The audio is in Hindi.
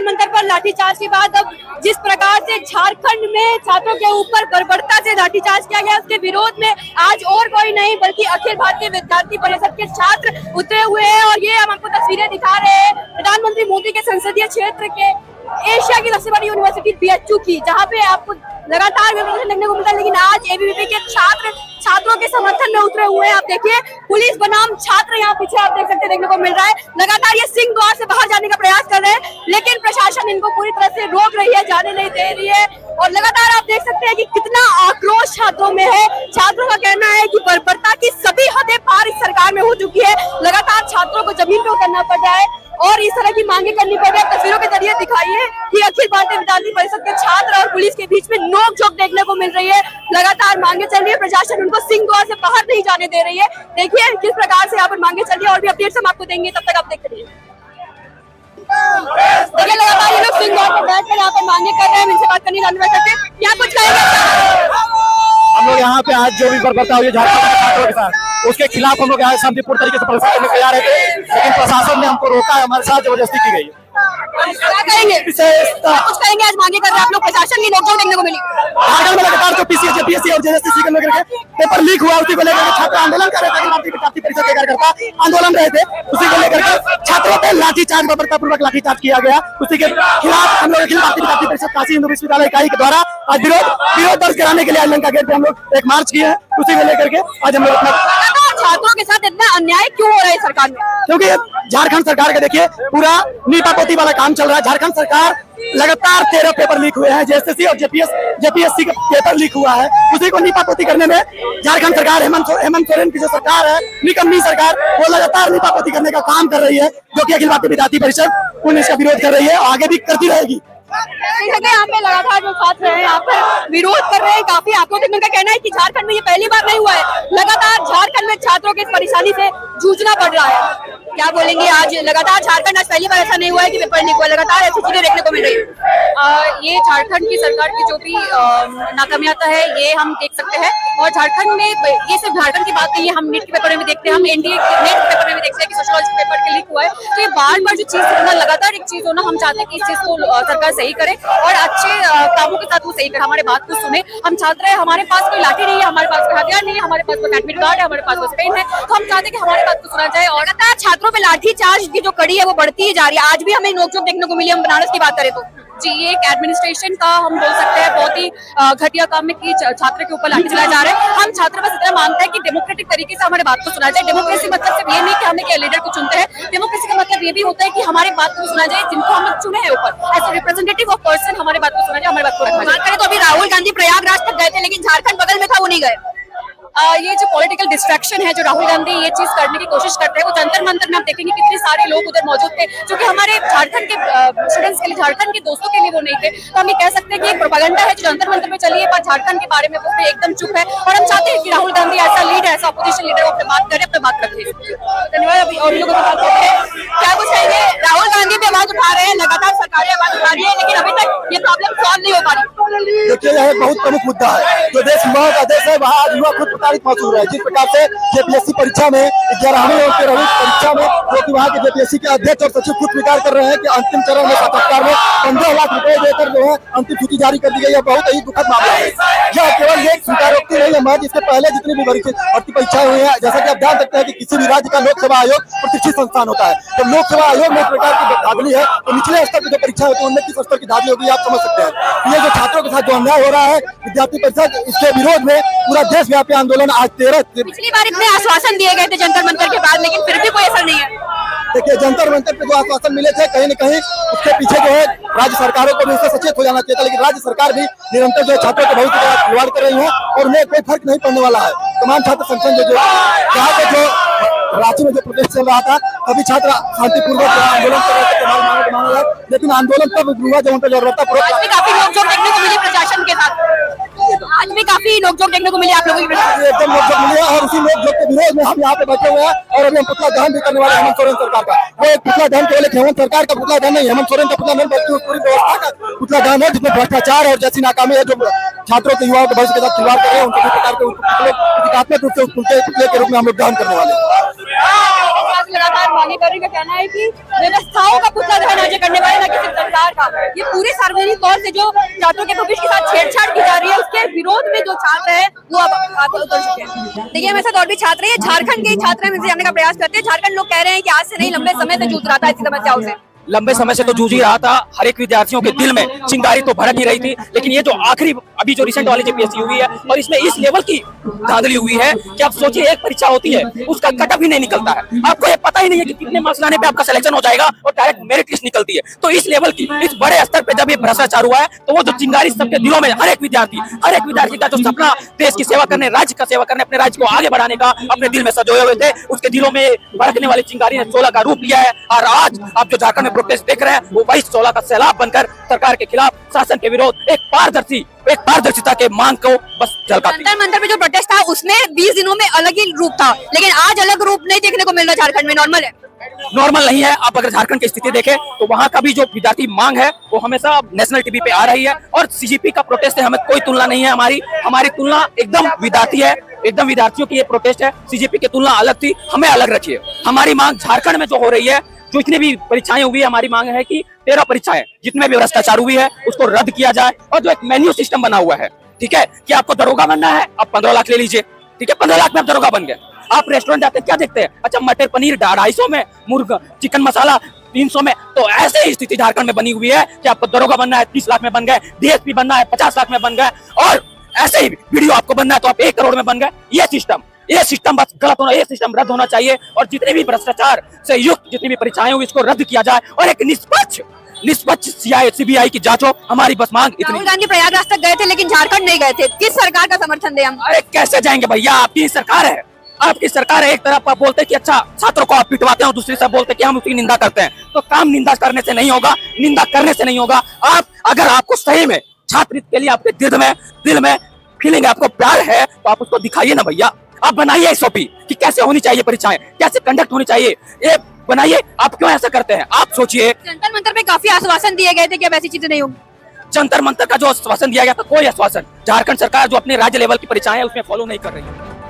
मंतर पर लाठीचार्ज के बाद अब जिस प्रकार से झारखंड में छात्रों के ऊपर बर्बरता से लाठीचार्ज किया गया, उसके विरोध में आज और कोई नहीं बल्कि अखिल भारतीय विद्यार्थी परिषद के छात्र उतरे हुए हैं। और ये हम आपको तस्वीरें दिखा रहे हैं प्रधानमंत्री मोदी के संसदीय क्षेत्र के एशिया की सबसे बड़ी यूनिवर्सिटी बीएचयू की, जहाँ पे आपको लगातार विरोध देखने को मिलता है। लेकिन आज एबीवीपी के छात्रों के समर्थन में उतरे हुए हैं। आप देखिए पुलिस बनाम छात्र यहाँ पीछे आप देख सकते हैं, देखने को मिल रहा है। लगातार ये सिंह द्वार से बाहर जाने का प्रयास कर रहे हैं, लेकिन प्रशासन इनको पूरी तरह से रोक रही है, जाने नहीं दे रही है। और लगातार आप देख सकते हैं कि कितना आक्रोश छात्रों में है। छात्रों का कहना है कि बर्बरता की सभी हदें पार इस सरकार में हो चुकी है। लगातार छात्रों को जमीन पे उतरना पड़ रहा है और इस तरह की मांगे करनी पड़ रही है। तस्वीरों के जरिए दिखाइए कि अखिल भारतीय विद्यार्थी परिषद के छात्र और पुलिस के बीच में नोकझोंक देखने को मिल रही है। लगातार मांगे चल रही है, प्रशासन उनको सिंह द्वार से बाहर नहीं जाने दे रही है। देखिए किस प्रकार से यहाँ पर मांगे चल रही है और भी अपडेट्स हम आपको देंगे, तब तक आप देखते रहिए। देखिए लगातार ये लोग सिंह द्वार पर बैठकर यहाँ पर मांगे कर रहे हैं। इनसे बात करने का क्या कुछ कहेंगे? हम लोग यहाँ पे आज जो भी बर्बरता हुई है झारखंड के छात्रों के साथ, उसके खिलाफ हम लोग यहाँ शांतिपूर्ण तरीके से प्रदर्शन करने के जा रहे थे, लेकिन प्रशासन ने हमको रोका है, हमारे साथ जबरदस्ती की गई है। क्या कहेंगे? कुछ कहेंगे? आज मांगे कर रहे हैं आप लोग, प्रशासन की नोकझोंक देखने को मिली। झारखंड में लगातार जो पीसीएस, जेपीएससी और जेएसएससी के लेकर पेपर लीक हुआ, उसी को लेकर छात्र आंदोलन कर रहे थे। भारतीय विद्यार्थी परिषद के कार्यकर्ता आंदोलन रहे थे, उसी को लेकर के छात्रों पर लाठीचार्ज, बर्बरतापूर्वक लाठीचार्ज किया गया। उसी के खिलाफ हम लोग अखिल भारतीय विद्यार्थी परिषद काशी हिंदू विश्वविद्यालय इकाई के द्वारा आज विरोध दर्ज कराने के लिए आज लंका गेट पे हम लोग एक मार्च किए हैं। उसी को लेकर के आज हम लोग अपना छात्रों के साथ इतना अन्याय क्यों हो रहा है सरकार में? क्योंकि झारखंड सरकार का देखिए पूरा नीपापोती वाला काम चल रहा है। झारखंड सरकार लगातार 13 पेपर लीक हुए हैं, जेएसएससी और जेपीएससी का पेपर लीक हुआ है। उसी को नीपापोती करने में झारखंड सरकार, हेमंत सोरेन की जो सरकार है, निकम्मी सरकार, वो लगातार नीपापोती करने का काम कर रही है, जो कि अखिल भारतीय विद्यार्थी परिषद उन्हें इसका विरोध कर रही है और आगे भी करती रहेगी। यहाँ पे लगातार जो छात्र हैं यहाँ पर विरोध कर रहे हैं, काफी आक्रोशित। उनका कहना है कि झारखंड में ये पहली बार नहीं हुआ है, लगातार झारखंड में छात्रों के इस परेशानी से जूझना पड़ रहा है। क्या बोलेंगे? आज लगातार झारखंड, आज पहली बार ऐसा नहीं हुआ है कि पेपर लीक हुआ, लगातार ऐसी चीजें देखने को मिल रही है। ये झारखंड की सरकार की जो भी नाकामियाता है ये हम देख सकते हैं। और झारखंड में ये सिर्फ झारखंड की बात नहीं है, हम नीट के पेपर में देखते हैं, हम एनडीए नेट के पेपर में देखते हैं कि सोशियोलॉजी पेपर के लीक हुआ है। तो ये बार बार जो चीज होना, लगातार एक चीज होना, हम चाहते हैं कि इस चीज को सरकार सही करे और अच्छे कामों के साथ वो सही करे, हमारे बात को सुने। हम छात्र हैं, हमारे पास कोई लाठी नहीं है, हमारे पास कोई हथियार नहीं है, हमारे पास कोई एडमिट कार्ड है, हमारे पास कोई पेन है, तो हम चाहते हैं कि हमारी बात को सुना जाए। और लगातार छात्रों पे लाठीचार्ज की जो कड़ी है वो बढ़ती ही जा रही है। आज भी हमें नोकझोंक देखने को मिली। हम बनारस की बात करें तो जी, ये एक एडमिनिस्ट्रेशन का हम बोल सकते हैं बहुत ही घटिया काम में कि छात्र के ऊपर लाठी चलाया जा रहा है। हम छात्र बस इतना मांगते हैं कि डेमोक्रेटिक तरीके से हमारे बात को सुना जाए। डेमोक्रेसी मतलब सिर्फ ये नहीं कि हम एक लीडर को चुनते हैं, डेमोक्रेसी का मतलब ये भी होता है कि हमारी बात को सुना जाए, जिनको हम लोग चुने हैं ऊपर as a representative of person, हमारी बात को सुना जाए, हमारी बात को रखा जाए। बात करें तो अभी राहुल गांधी प्रयागराज तक गए थे, लेकिन झारखंड बगल में था, वो नहीं गए। ये जो पॉलिटिकल डिस्ट्रैक्शन है, जो राहुल गांधी ये चीज करने की कोशिश करते हैं, वो जंतर मंतर में आप देखेंगे कितने सारे लोग उधर मौजूद थे जो कि हमारे झारखंड के स्टूडेंट्स के लिए, झारखंड के दोस्तों के लिए वो नहीं थे। तो हम ये कह सकते हैं कि एक प्रोपेगेंडा है जो जंतर मंतर में चली है, पर झारखंड के बारे में वो एकदम चुप है। और हम चाहते हैं कि राहुल गांधी ऐसा लीडर, ऐसा अपोजिशन लीडर अपने बात करे, अपने बात रखे। धन्यवाद। अभी और लोगों की बात करते हैं, क्या कुछ कहेंगे? राहुल गांधी भी आवाज उठा रहे हैं, लगातार सरकारें आवाज उठा रही है, लेकिन अभी तक ये प्रॉब्लम सॉल्व नहीं हो पा रही। देखिए यह एक बहुत प्रमुख मुद्दा है। जो देश युवाओं का देश है, वहाँ आज युवा खुद प्रताड़ित महसूस रहा है। जिस प्रकार से जेपीएससी परीक्षा में 11वीं और 13वीं परीक्षा में जो कि वहाँ के जेपीएससी के अध्यक्ष और सचिव खुद स्वीकार कर रहे हैं कि अंतिम चरण में साक्षात्कार में 15 लाख रुपए देकर जो है अंतिम सूची जारी कर दी गई है। बहुत ही दुखद मामला है। यह केवल एक स्वीकारोक्ति नहीं है, महज इसके पहले जितनी भी भर्ती परीक्षाएं हुई है, जैसा कि आप जान सकते हैं कि किसी भी राज्य का लोकसेवा आयोग प्रतिष्ठित संस्थान होता है। तो लोकसेवा आयोग में इस प्रकार की धांधली है, तो निचले स्तर की जो परीक्षा होती है उनमें किस स्तर की धांधली होगी आप समझ सकते हैं। ये जो छात्रों के साथ जो अन्याय हो रहा है, विद्यार्थी परिषद इसके विरोध में पूरा देशव्यापी आंदोलन आज 13 पिछली बार इतने आश्वासन दिए गए थे जंतर मंतर के बाद, लेकिन फिर भी कोई असर नहीं है। देखिए जंतर मंतर पे जो आश्वासन मिले थे, कहीं न कहीं उसके पीछे जो है राज्य सरकारों को भी उससे सचेत हो जाना चाहिए था, लेकिन राज्य सरकार भी निरंतर जो छात्रों को बहुत खिलवाड़ कर रही है और उन्हें कोई फर्क नहीं पड़ने वाला है। तमाम छात्र संगठन जो यहाँ पे जो रांची में जो प्रोटेस्ट चल रहा था, सभी छात्र शांतिपूर्वक आंदोलन कर रहे थे, लेकिन आंदोलन तब हुआ जब उनका जरूरत था। काफी नोकझोंक देखने को मिली प्रशासन के साथ, आज भी काफी नोकझोंक देखने को मिली आप लोगों की। एकदम नोकझोंक मिली है और उसी नोकझोंक के विरोध में हम यहाँ पे बैठे हुए हैं और अभी हम पुतला दहन भी करने वाले हेमंत सोरेन सरकार का। वो एक पुतला दहन केवल हेमंत सरकार का पुतला दहन नहीं, हेमंत सोरेन का पुतला दहन बल्कि पूरी व्यवस्था का पुतला दहन है, जिसमें भ्रष्टाचार और जैसी नाकामी है जो छात्रों के युवाओं के भविष्य के साथ खिलवाड़ कर रहे हैं, उनके प्रकार के प्रतीकात्मक रूप से पुतले के रूप में हम लोग दहन करने वाले हैं। से लगातार मांगे कर रही है। कहना है कि व्यवस्थाओं का पुतला दहन आज करने वाले ना कि सिर्फ सरकार का। ये पूरे सार्वजनिक तौर से जो छात्रों के भविष्य के साथ छेड़छाड़ की जा रही है, उसके विरोध में जो छात्र है वो अब आगे उतर चुके हैं। देखिए हमारे साथ और भी छात्र है, झारखंड के छात्र हैं, जानने का प्रयास करते हैं। झारखंड लोग कह रहे हैं कि आज से नहीं, लंबे समय से जूझ रहा था इस समस्याओं से। लंबे समय से तो जूझ ही रहा था। हर एक विद्यार्थियों के दिल में चिंगारी तो भड़क ही रही थी, लेकिन ये जो आखिरी अभी जो रिसेंट वाली जेपीएससी हुई है और इसमें इस लेवल की धांधली हुई है कि आप सोचिए, एक परीक्षा होती है उसका कटअप ही नहीं निकलता है। आपको ये पता ही नहीं है कि कितने मार्क्स लाने पे आपका सिलेक्शन हो जाएगा और डायरेक्ट मेरिट लिस्ट निकलती है। तो इस लेवल की, इस बड़े स्तर पे जब ये भ्रष्टाचार हुआ है, तो वो जो चिंगारी सबके दिलों में, हर एक विद्यार्थी का जो सपना देश की सेवा करने, राज्य का सेवा करने, अपने राज्य को आगे बढ़ाने का अपने दिल में सजोए हुए थे, उसके दिलों में भड़कने वाली चिंगारी ने 16 का रूप लिया है। और आज आप जो झारखंड में प्रोटेस्ट देख रहे हैं, वो वही 16 का सैलाब बनकर सरकार के खिलाफ, शासन के विरोध, एक पारदर्शिता के मांग को बस झलकाती है। जंतर मंतर पे जो प्रोटेस्ट था उसमें 20 दिनों में अलग ही रूप था, लेकिन आज अलग रूप नहीं देखने को मिल रहा। झारखंड में नॉर्मल है, नॉर्मल नहीं है। आप अगर झारखंड की स्थिति देखें तो वहाँ का भी जो विद्यार्थी मांग है वो हमेशा नेशनल टीवी पे आ रही है, और सीजीपी का प्रोटेस्ट है, हमें कोई तुलना नहीं है। हमारी तुलना एकदम विद्यार्थी है, एकदम विद्यार्थियों की ये प्रोटेस्ट है। सीजीपी की तुलना अलग थी, हमें अलग रखिए। हमारी मांग झारखंड में जो हो रही है, जो इतनी भी परीक्षाएं हुई है, हमारी मांग है कि 13 परीक्षाएं जितने भी भ्रष्टाचार हुई है उसको रद्द किया जाए। और जो एक मेन्यू सिस्टम बना हुआ है, ठीक है, कि आपको दरोगा बनना है, आप 15 लाख ले लीजिए, ठीक है, 15 लाख में आप दरोगा बन गए। आप रेस्टोरेंट जाते हैं, क्या देखते हैं, अच्छा मटर पनीर 250 में, मुर्गा चिकन मसाला 300 में। तो ऐसे ही स्थिति झारखंड में बनी हुई है कि आपको दरोगा बनना है, 30 लाख में बन गए, डीएसपी बनना है 50 लाख में बन गए, और ऐसे ही वीडियो आपको बनना है तो आप 1 करोड़ में बन गए। ये सिस्टम बस गलत होना, ये सिस्टम रद्द होना चाहिए। और जितने भी भ्रष्टाचार से युक्त जितनी भी परीक्षाएं हुई, इसको रद्द किया जाए और एक निष्पक्ष सीबीआई की जांच हो। हमारी बस मांग इतनी। राहुल गांधी प्रयागराज तक गए थे लेकिन झारखंड नहीं गए थे, किस सरकार का समर्थन दे हम? अरे कैसे जाएंगे भैया, आपकी सरकार है, आपकी सरकार है। एक तरफ आप बोलते हैं कि अच्छा छात्रों को आप पिटवाते हैं, और दूसरी तरफ बोलते हैं कि हम उसकी निंदा करते हैं। तो काम निंदा करने से नहीं होगा, निंदा करने से नहीं होगा। अगर आपको सही में छात्र के लिए आपके दिल में फीलिंग है, आपको प्यार है, तो आप उसको दिखाइए ना भैया। आप बनाइए SOP कि कैसे होनी चाहिए परीक्षाएं, कैसे कंडक्ट होनी चाहिए, ये बनाइए। आप क्यों ऐसा करते हैं? आप सोचिए, जंतर मंतर पे काफी आश्वासन दिए गए थे कि अब ऐसी चीजें नहीं होगी। जंतर मंतर का जो आश्वासन दिया गया था, कोई आश्वासन झारखंड सरकार जो अपने राज्य लेवल की परीक्षाएं उसमें फॉलो नहीं कर रही है।